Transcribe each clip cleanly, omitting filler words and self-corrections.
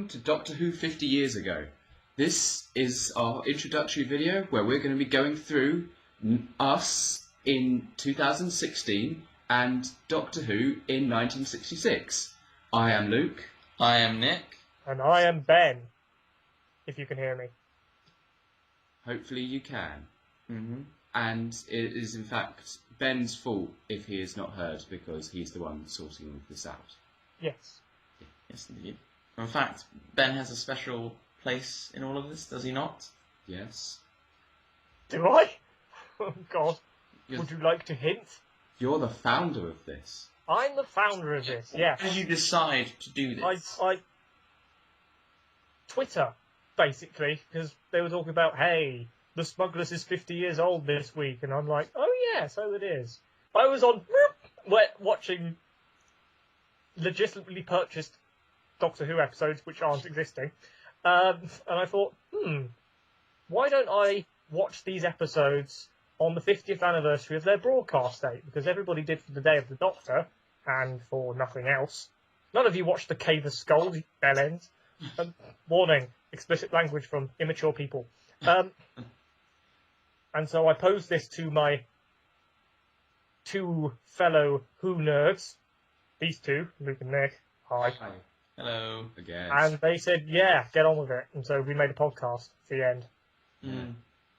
Welcome to Doctor Who 50 years ago. This is our introductory video where we're going to be going through us in 2016 and Doctor Who in 1966. I am Luke. I am Nick. And I am Ben, if you can hear me. Hopefully you can. And it is in fact Ben's fault if he is not heard because he's the one sorting this out. Yes. Yes, indeed. In fact, Ben has a special place in all of this, does he not? Yes. Do I? Oh, God. You're, Would you like to hint? you're the founder of this. I'm the founder of this, yes. How did you decide to do this? I Twitter, basically, because they were talking about, hey, the Smugglers is 50 years old this week, and I'm like, oh yeah, so it is. I was on watching legitimately purchased Doctor Who episodes which aren't existing, and I thought, why don't I watch these episodes on the 50th anniversary of their broadcast date? Because everybody did for the Day of the Doctor, and for nothing else. None of you watched the Cave of Skulls, you bellends. Warning, explicit language from immature people. And so I posed this to my two fellow Who nerds, these two, Luke and Nick. Hi. Hello. Again. And they said, yeah, get on with it. And so we made a podcast. The end.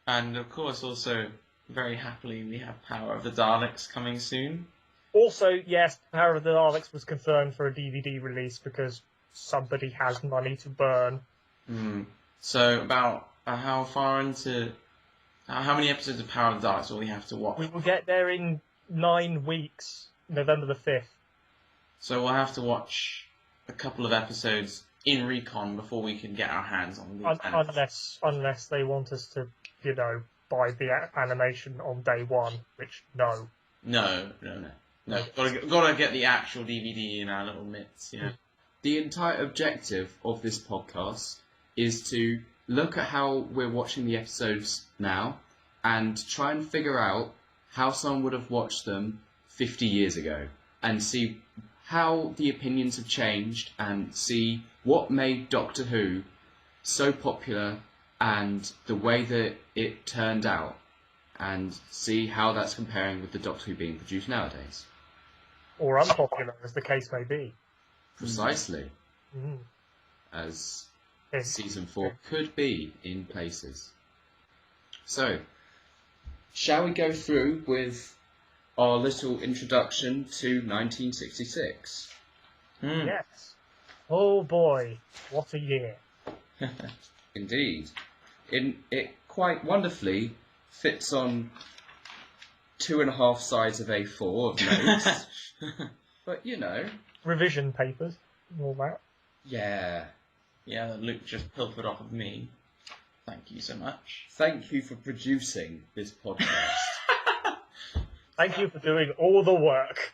And of course, also, very happily, we have Power of the Daleks coming soon. Also, yes, Power of the Daleks was confirmed for a DVD release because somebody has money to burn. So, about how far into... how many episodes of Power of the Daleks will we have to watch? We will get there in 9 weeks, November the 5th. So we'll have to watch a couple of episodes in Recon before we can get our hands on these. Unless they want us to, buy the animation on day one, which, no. No. Gotta get the actual DVD in our little mitts, yeah. The entire objective of this podcast is to look at how we're watching the episodes now and try and figure out how someone would have watched them 50 years ago and see how the opinions have changed and see what made Doctor Who so popular and the way that it turned out and see how that's comparing with the Doctor Who being produced nowadays. Or unpopular, as the case may be. Precisely. As Season 4 could be in places. So, shall we go through with our little introduction to 1966? Yes. Oh boy, what a year. Indeed. It quite wonderfully fits on 2.5 sides of A4 of notes. But, Revision papers, and all that. Yeah. Yeah, that Luke just pilfered off of me. Thank you so much. Thank you for producing this podcast. Thank you for doing all the work.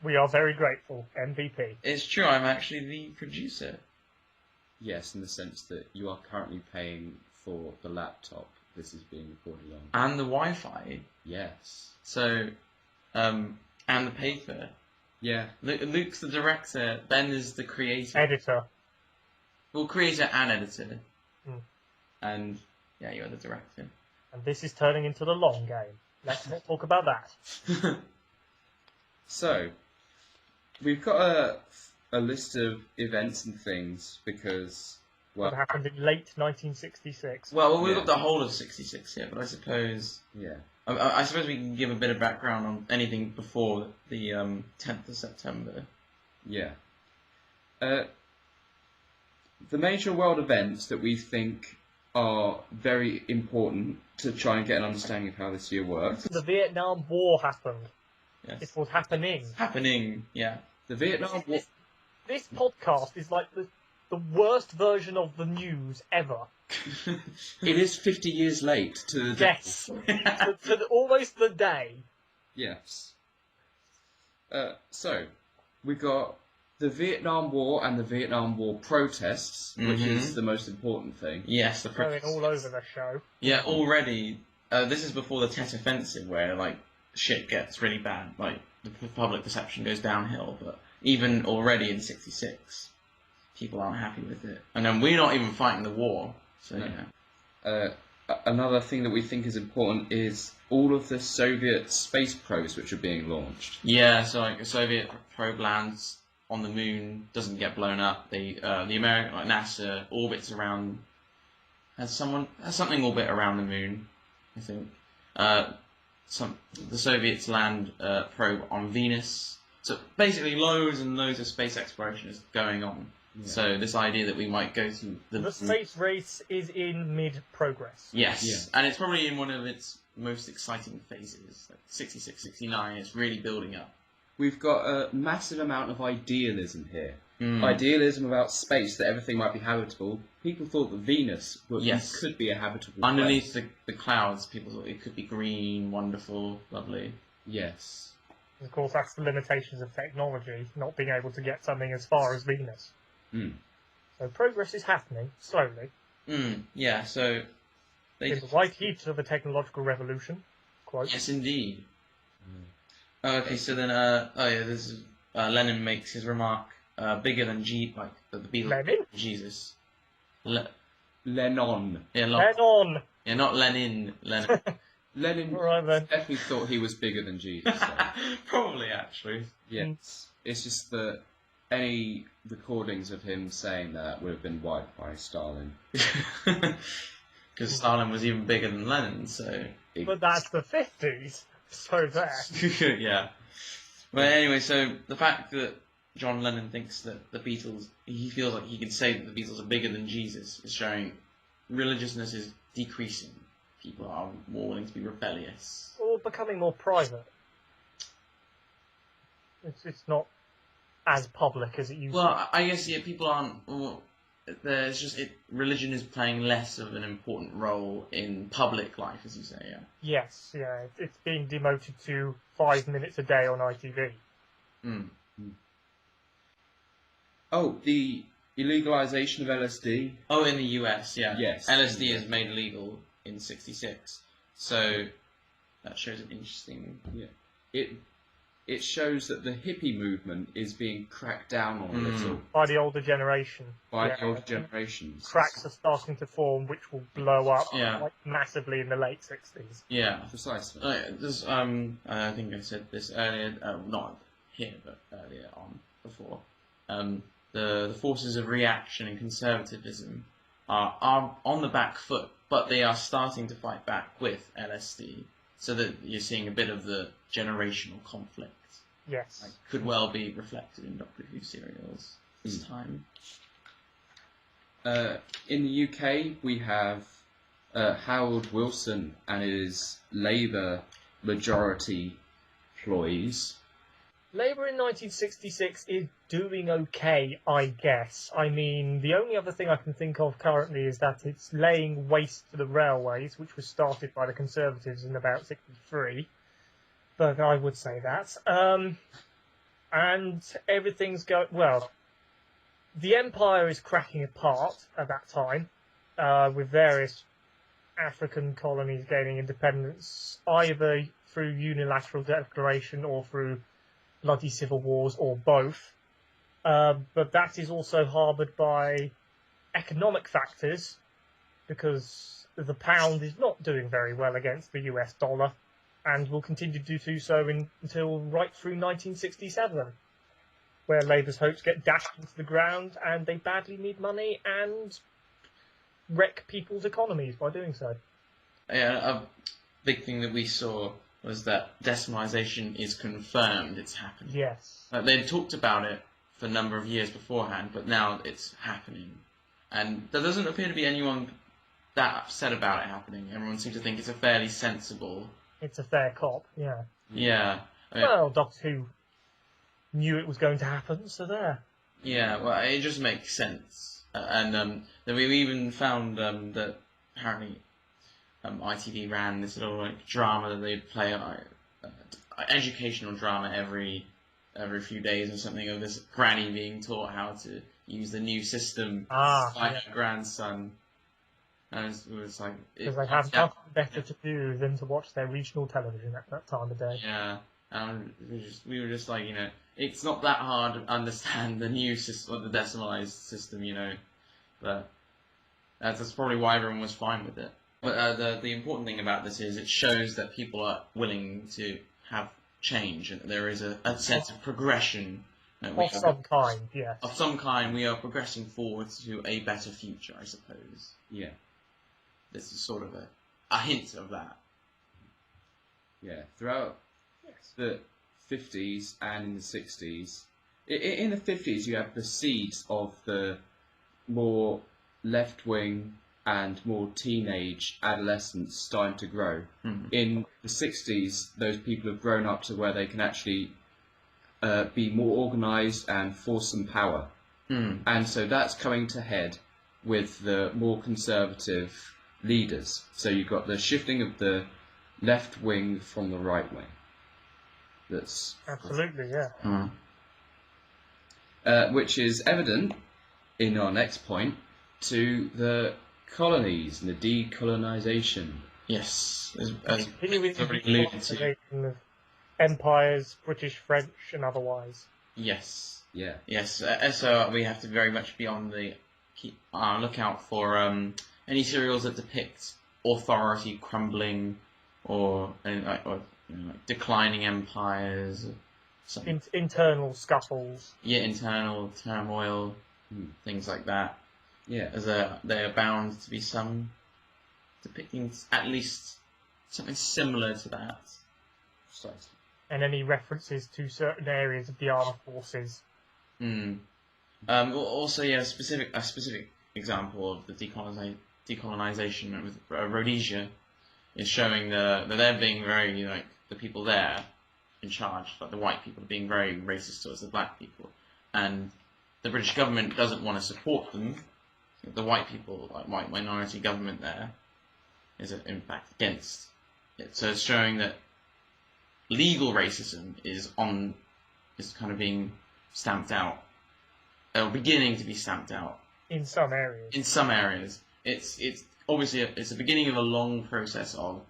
We are very grateful, MVP. It's true, I'm actually the producer. Yes, in the sense that you are currently paying for the laptop this is being recorded on. And the Wi-Fi. Yes. So, and the paper. Yeah. Luke's the director, Ben is the creator. Editor. Well, creator and editor. And, yeah, you're the director. And this is turning into the long game. Let's not talk about that. So, we've got a list of events and things because, What happened in late 1966. Well, we've got the whole of 66 here, but I suppose... Yeah. I suppose we can give a bit of background on anything before the 10th of September. Yeah. The major world events that we think are very important to try and get an understanding of how this year works. The Vietnam War happened. Yes. It was happening. Happening, yeah. The Vietnam War... This podcast is like the worst version of the news ever. It is 50 years late to the day. Yes. to almost the day. Yes. So, we got the Vietnam War and the Vietnam War protests, which is the most important thing. Yes, the Going all over the show. Yeah, already. This is before the Tet Offensive, where, shit gets really bad. The public perception goes downhill, but even already in 66, people aren't happy with it. And then we're not even fighting the war. So No. yeah. Another thing that we think is important is all of the Soviet space probes which are being launched. Yeah, so like a Soviet probe lands on the moon, doesn't get blown up. The American, like NASA, orbits around, has something orbit around the moon, I think. The Soviets land a probe on Venus. So basically, loads and loads of space exploration is going on. Yeah. So this idea that we might go to The space race is in mid-progress. Yes, Yeah. and it's probably in one of its most exciting phases, like 66, 69. It's really building up. We've got a massive amount of idealism here. Mm. Idealism about space, that everything might be habitable. People thought that Venus Yes. could be a habitable Underneath place. the clouds, people thought it could be green, wonderful, lovely. Yes. Of course, that's the limitations of technology, not being able to get something as far as Venus. Mm. So progress is happening, slowly, Yeah, so they... in the right heat of a technological revolution. Quote. Yes, indeed. Okay, so then, this is, Lenin makes his remark, bigger than the Beatles. Lenin? Jesus. Lennon. Yeah, Lenin! yeah, not Lenin. Lenin. Lenin Alright then. definitely thought he was bigger than Jesus. So. Probably, actually. Yes. It's just that any recordings of him saying that would have been wiped by Stalin. Because Stalin was even bigger than Lenin, so... But that's the 50s, so there. Yeah. But anyway, so the fact that John Lennon thinks that the Beatles, he feels like he can say that the Beatles are bigger than Jesus, is showing religiousness is decreasing. People are more willing to be rebellious. Or becoming more private. It's not as public as it used to Well, I guess, yeah, people aren't... Well, there's just... religion is playing less of an important role in public life, as you say, yeah. be. Yes, yeah, it's being demoted to 5 minutes a day on ITV. Mm. Oh, the illegalization of LSD. Oh, in the US, yeah. Yes. LSD is made illegal in 66. So that shows an interesting... Yeah. It shows that the hippie movement is being cracked down on a little By the older generation. by Yeah. the older generations. Cracks are starting to form, which will blow up Yeah. like, massively in the late 60s. Yeah. Precisely. I think I said this earlier, not here, but earlier on, before. The forces of reaction and conservatism are on the back foot, but they are starting to fight back with LSD, so that you're seeing a bit of the generational conflict. Yes. Like, could well be reflected in Doctor Who serials this time. In the UK, we have Harold Wilson and his Labour majority ploys. Labour in 1966 is doing okay, I guess. I mean, the only other thing I can think of currently is that it's laying waste to the railways, which was started by the Conservatives in about 63. But I would say that. And everything's going... Well, the Empire is cracking apart at that time, with various African colonies gaining independence, either through unilateral declaration or through bloody civil wars, or both. But that is also harboured by economic factors, because the pound is not doing very well against the US dollar, and will continue to do so until right through 1967, where Labour's hopes get dashed into the ground, and they badly need money and wreck people's economies by doing so. Yeah, a big thing that we saw was that decimalisation is confirmed. It's happening. Yes. They'd talked about it for a number of years beforehand, but now it's happening. And there doesn't appear to be anyone that upset about it happening. Everyone seems to think it's a fairly sensible... It's a fair cop, yeah. Yeah. I mean, Well, Doctor Who knew it was going to happen, so there. yeah, well, it just makes sense. And then we even found that apparently ITV ran this little like drama that they'd play, educational drama every few days or something, of this granny being taught how to use the new system by her grandson. And it was like... Because they have nothing better to do than to watch their regional television at that time of day. Yeah. We were just like, you know, it's not that hard to understand the new system, or the decimalized system, but that's probably why everyone was fine with it. But the important thing about this is it shows that people are willing to have change, and there is a sense of progression. Of some kind, yes. Of some kind, we are progressing forward to a better future, I suppose. Yeah. This is sort of a hint of that. Yeah. Throughout the 50s and in the 60s, in the 50s you have the seeds of the more left-wing and more teenage adolescents starting to grow. Mm-hmm. In the 60s, those people have grown up to where they can actually be more organised and force some power. Mm. And so that's coming to head with the more conservative leaders. So you've got the shifting of the left wing from the right wing. That's absolutely, yeah. Which is evident in our next point to the colonies and the decolonisation. Yes, Continuing already the alluded to. colonization of empires, British, French, and otherwise. Yes. Yeah. Yes. So we have to very much be on the lookout for any serials that depict authority crumbling or declining empires. Internal scuffles. Yeah, internal turmoil, things like that. Yeah. As they are bound to be some depicting at least something similar to that. Precisely. And any references to certain areas of the armed forces. Also, yeah, a specific example of the decolonization with Rhodesia is showing that they're being very, the people there in charge, like the white people, being very racist towards the black people, and the British government doesn't want to support them. The white people, like white minority government there, is in fact against it. So it's showing that legal racism is kind of being stamped out, or beginning to be stamped out in some areas. In some areas, it's obviously it's the beginning of a long process of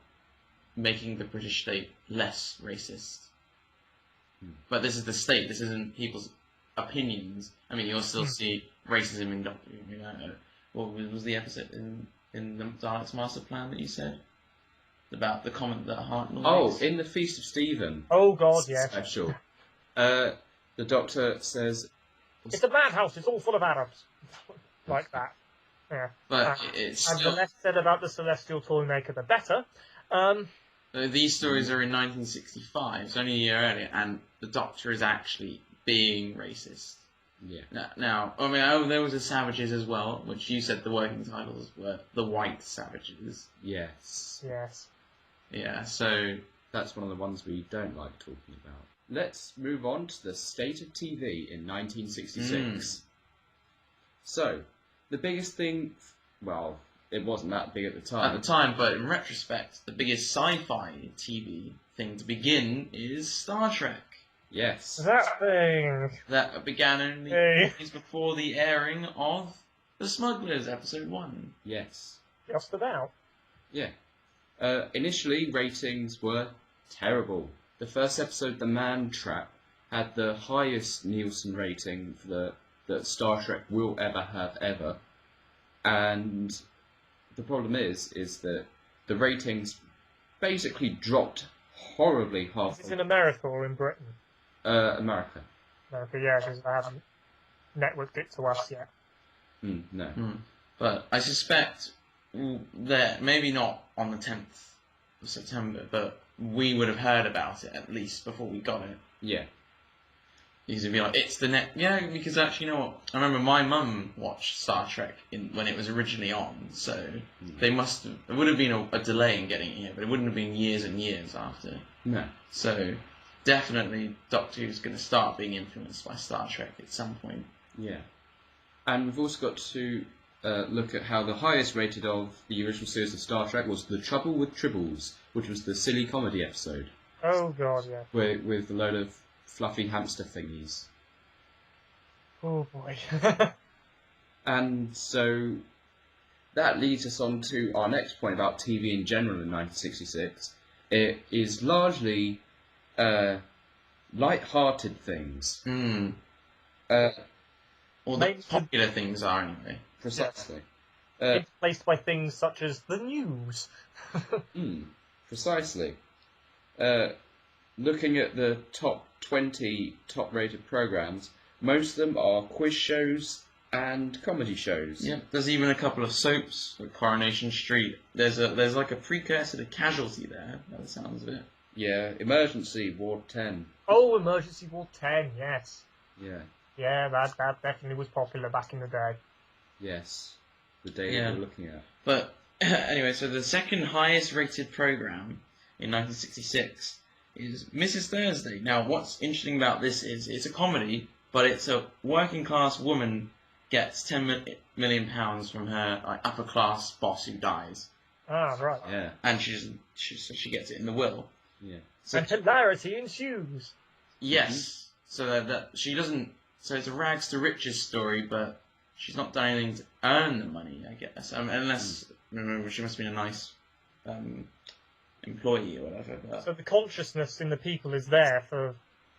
making the British state less racist. But this is the state. This isn't people's opinions. I mean, you'll still see racism in Doctor Who. What was the episode in the Daleks' Master Plan that you said about the comment that Hartnell makes? Oh, in the Feast of Stephen. Oh God, yes. Special. The Doctor says, "It's a madhouse. It's all full of Arabs." Like that. Yeah. But it's and still... the less said about the Celestial Toymaker, the better. These stories are in 1965, so only a year earlier, and the Doctor is actually being racist. Yeah. Now, I mean, there was the Savages as well, which you said the working titles were the White Savages. Yes. Yes. Yeah, so that's one of the ones we don't like talking about. Let's move on to the state of TV in 1966. So, the biggest thing, well, it wasn't that big at the time. At the time, but in retrospect, the biggest sci-fi TV thing to begin is Star Trek. Yes. That thing. That began only days before the airing of The Smugglers, Episode 1. Yes. Just about. Yeah. Initially, ratings were terrible. The first episode, The Man Trap, had the highest Nielsen rating that Star Trek will ever have ever. And the problem is that the ratings basically dropped horribly halfway. Is this in America or in Britain? America. America, yeah, because I haven't networked it to us yet. No. But I suspect that maybe not on the 10th of September, but we would have heard about it at least before we got it. Yeah. Because it'd be like, it's the next... Yeah, because actually, you know what? I remember my mum watched Star Trek when it was originally on, so they must have... There would have been a delay in getting it here, but it wouldn't have been years and years after. No. So, definitely, Doctor Who's going to start being influenced by Star Trek at some point. Yeah. And we've also got to look at how the highest rated of the original series of Star Trek was The Trouble with Tribbles, which was the silly comedy episode. Oh, God, yeah. With a load of fluffy hamster thingies. Oh, boy. And so that leads us on to our next point about TV in general in 1966. It is largely light-hearted things. Mm. Uh, All the Maybe- popular things are anyway. precisely. Replaced by things such as the news. Precisely. Looking at the top 20 top-rated programs, most of them are quiz shows and comedy shows. Yeah, there's even a couple of soaps, like Coronation Street. There's like a precursor to Casualty there, by the sounds of it. Yeah, Emergency, Ward 10. Oh, Emergency Ward 10, yes. Yeah, Yeah, that definitely was popular back in the day. yes. The day Yeah. that we're looking at. But anyway, so the second highest rated program in 1966 is Mrs. Thursday. Now, what's interesting about this is it's a comedy, but it's a working class woman gets £10 million from her like, upper class boss who dies, Ah, right. Yeah, and she gets it in the will. yeah. So And hilarity ensues. yes, so that she doesn't. So it's a rags to riches story, but she's not done anything to earn the money, I guess. Unless remember, she must have been a nice employee or whatever. But So the consciousness in the people is there for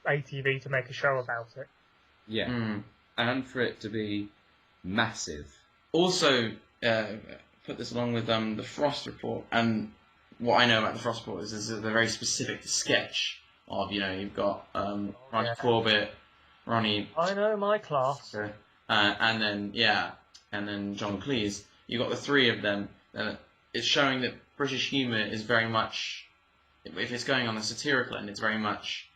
ATV to make a show about it. Yeah. Mm. And for it to be massive. Also, put this along with the Frost Report, and what I know about the Frost Report is a very specific sketch of you've got Ronnie yeah. Corbett, Ronnie. I know my class. And then John Cleese. You got the three of them. It's showing that British humour is very much, if it's going on the satirical end, it's very much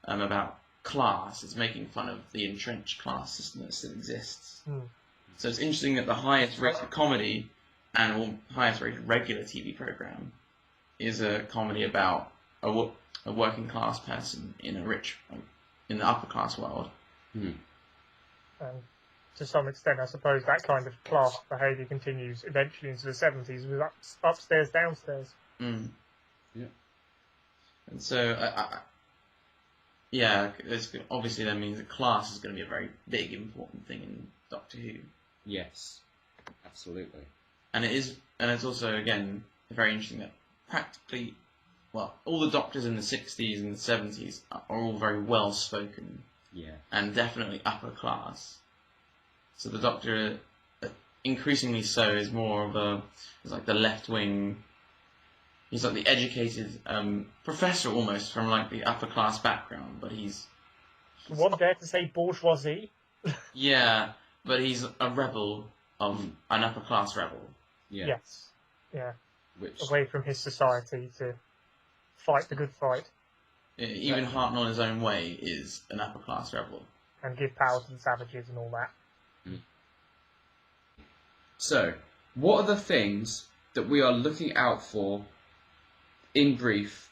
about class. It's making fun of the entrenched class system that still exists. Hmm. So it's interesting that the highest rated comedy and highest rated regular TV program is a comedy about a working class person in in the upper class world. And to some extent, I suppose that kind of class behaviour continues eventually into the 70s with upstairs, downstairs. Mm. Yeah. And so, yeah, obviously that means that class is going to be a very big, important thing in Doctor Who. Yes. Absolutely. And it's also, again, very interesting that practically, well, all the Doctors in the 60s and the 70s are all very well spoken Yeah. and definitely upper class. So the Doctor, increasingly so, is more of is like the left wing. He's like the educated professor almost from like the upper class background, but he's One dare to say bourgeoisie. yeah, but he's a rebel of an upper class rebel. Yeah. Yes. Yeah. Which Away from his society to fight the good fight Even Hartnell in his own way is an upper class rebel. and give power to the savages and all that. So, what are the things that we are looking out for, in brief,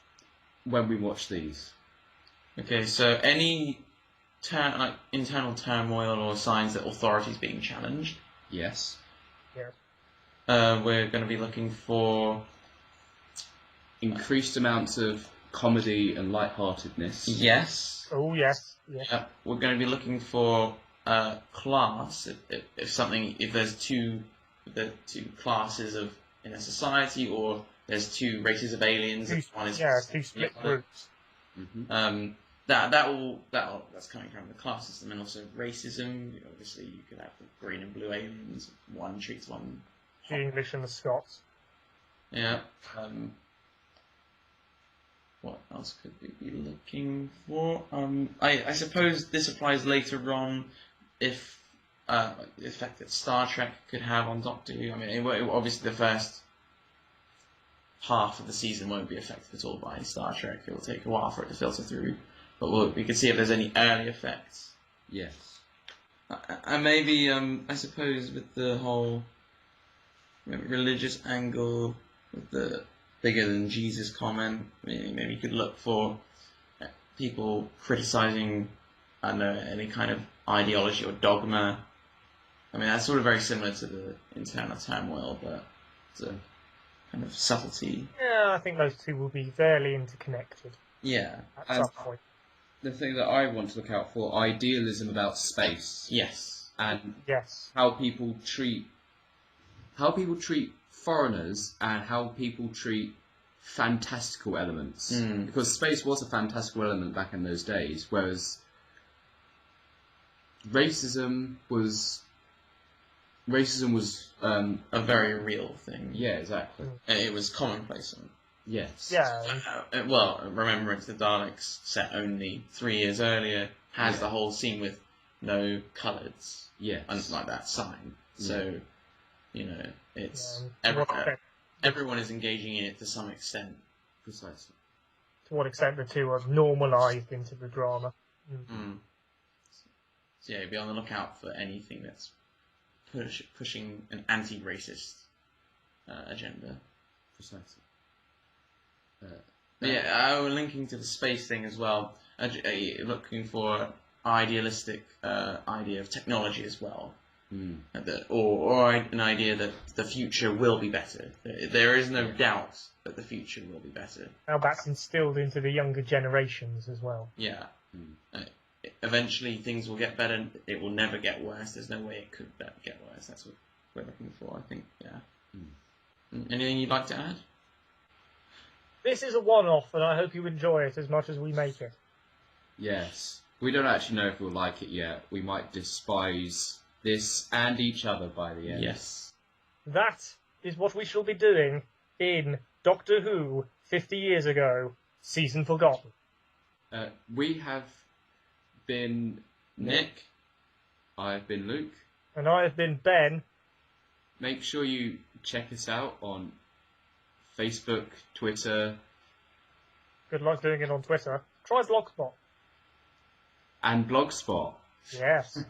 when we watch these? Okay, so any internal turmoil or signs that authority is being challenged, Yes. we're going to be looking for Increased amounts of comedy and lightheartedness. yes. Oh, yes. Yes. We're going to be looking for class. If there's two classes in a society, or there's two races of aliens. One is Two split groups. Mm-hmm. That's coming from the class system, and also racism. Obviously, you could have the green and blue aliens. One treats one. The English and the Scots. Yeah. What else could we be looking for? I suppose this applies later on, if the effect that Star Trek could have on Doctor Who. I mean, obviously the first half of the season won't be affected at all by Star Trek. It will take a while for it to filter through, but we can see if there's any early effects. Yes. And maybe, I suppose, with the whole religious angle, with the bigger than Jesus comment, maybe you could look for people criticizing, I don't know, any kind of ideology or dogma. I mean, that's sort of very similar to the internal turmoil, but it's a kind of subtlety. Yeah, I think those two will be fairly interconnected Yeah. at some point. The thing that I want to look out for, idealism about space Yes. and Yes. how people treat foreigners and how people treat fantastical elements. Mm. Because space was a fantastical element back in those days, whereas racism was A very real thing. yeah, exactly. It was commonplace. Yes. Yeah. Well, Remembrance of the Daleks, set only 3 years earlier, has Yeah. the whole scene with no colours Yes. and like that sign. So, you know, it's To what extent- everyone is engaging in it to some extent. Precisely. to what extent the two are normalised into the drama. Mm. So yeah, be on the lookout for anything that's pushing an anti-racist agenda. Precisely. But yeah, linking to the space thing as well. Looking for idealistic idea of technology as well, or an idea that the future will be better. There is no doubt that the future will be better. How that's instilled into the younger generations as well. Yeah. Eventually things will get better. It will never get worse. There's no way it could get worse. That's what we're looking for, I think. Yeah. Anything you'd like to add? This is a one-off, and I hope you enjoy it as much as we make it. Yes. We don't actually know if we'll like it yet. We might despise this and each other by the end. Yes. That is what we shall be doing in Doctor Who 50 years ago, Season Forgotten. We have been Nick? I've been Luke. And I have been Ben. Make sure you check us out on Facebook, Twitter, Good luck doing it on Twitter. Try Blogspot. and Blogspot. Yes.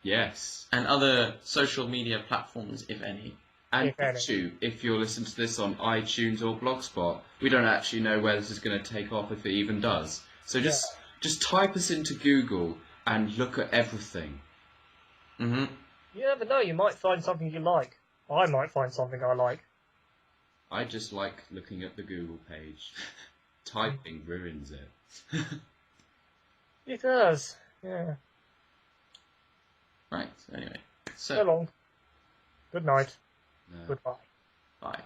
Yes. And other social media platforms, if any. And If any. YouTube, if you're listening to this on iTunes or Blogspot. We don't actually know where this is going to take off, if it even does. So just type us into Google and look at everything. Mm-hmm. You never know, you might find something you like. I might find something I like. I just like looking at the Google page. Typing ruins it. It does. Yeah. Right, anyway. So So, long. Good night. No. Goodbye. bye.